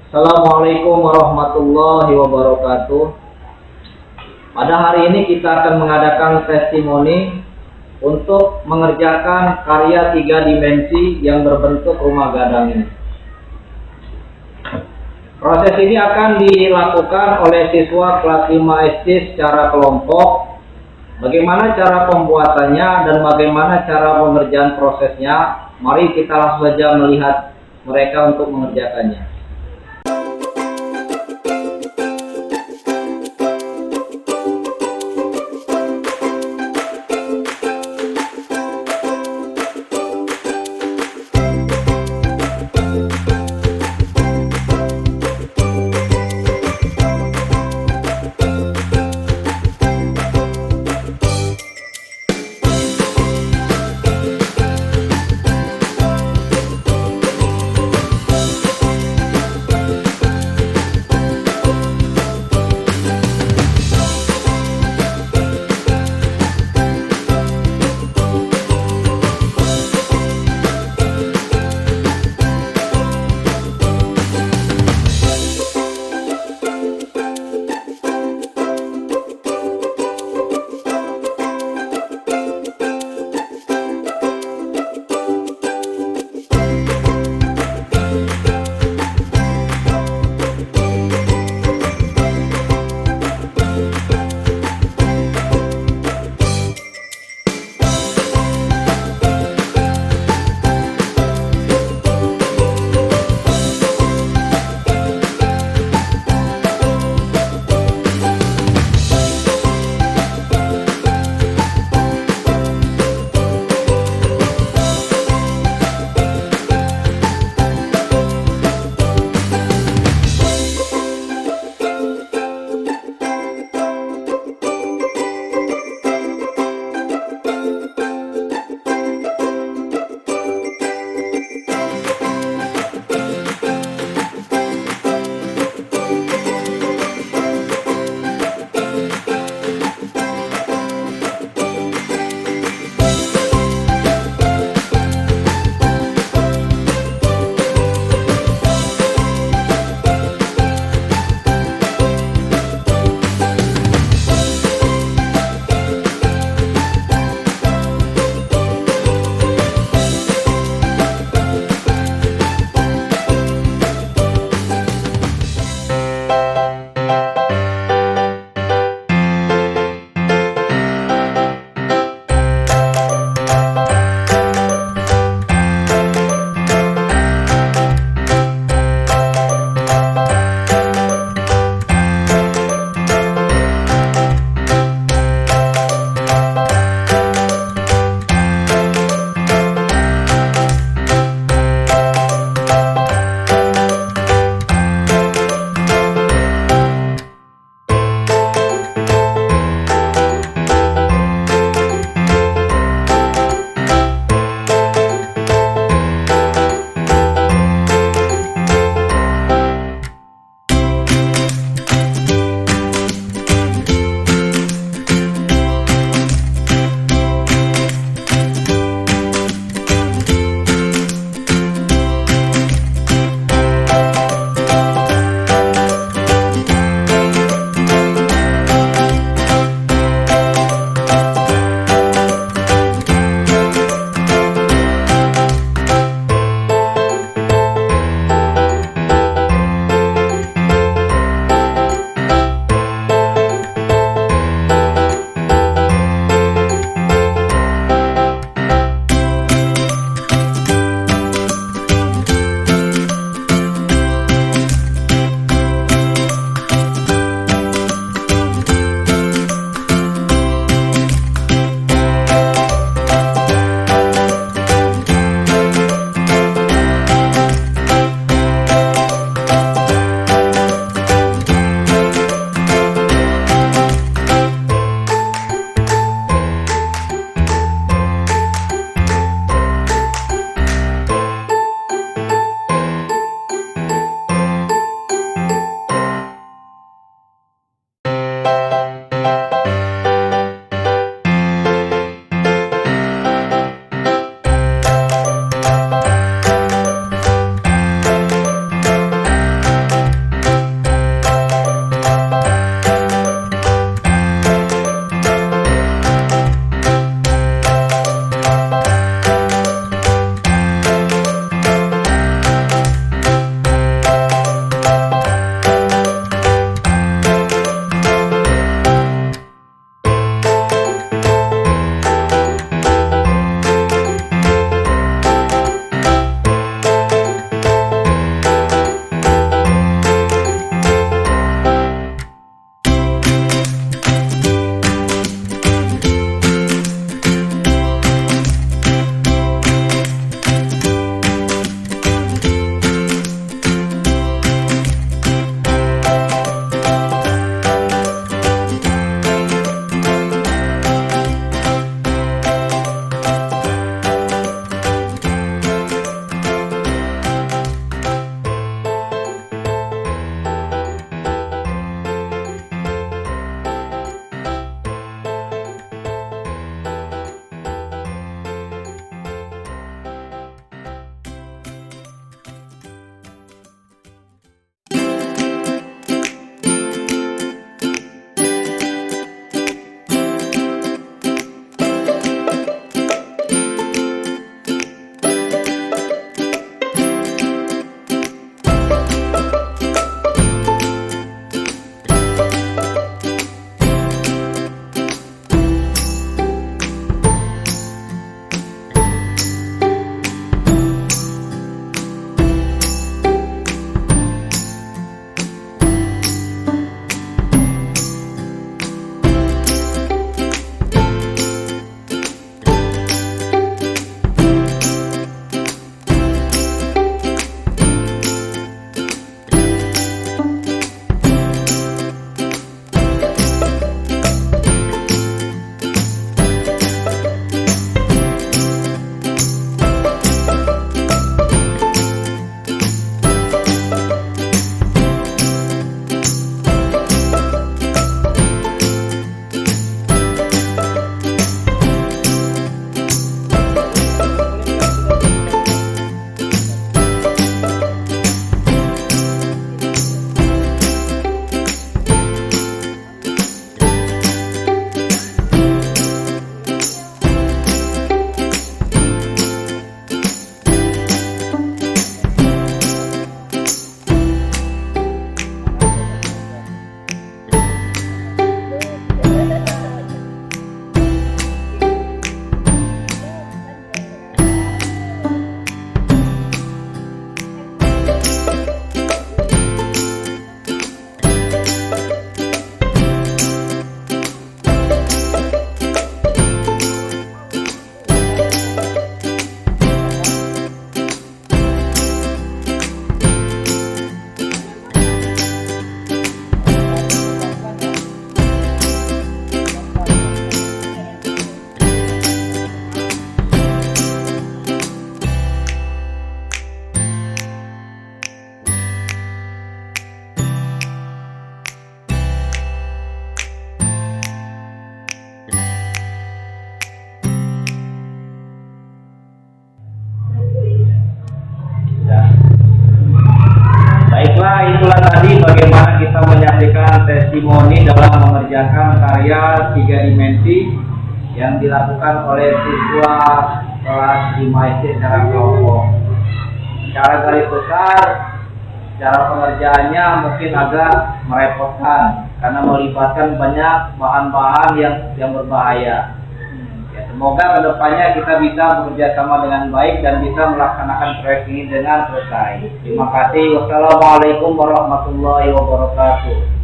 Assalamualaikum warahmatullahi wabarakatuh. Pada hari ini kita akan mengadakan testimoni untuk mengerjakan karya 3 dimensi yang berbentuk rumah gadang ini. Proses ini akan dilakukan oleh siswa kelas 5 SD secara kelompok. Bagaimana cara pembuatannya dan bagaimana cara pengerjaan prosesnya? Mari kita langsung saja melihat mereka untuk mengerjakannya. mengerjakan karya 3 dimensi yang dilakukan oleh siswa kelas 5 SD secara kelompok. Secara garis besar, cara pengerjaannya mungkin agak merepotkan karena melibatkan banyak bahan-bahan yang berbahaya. Semoga kedepannya kita bisa bekerja sama dengan baik dan bisa melaksanakan proyek ini dengan selesai. Terima kasih. Wassalamualaikum warahmatullahi wabarakatuh.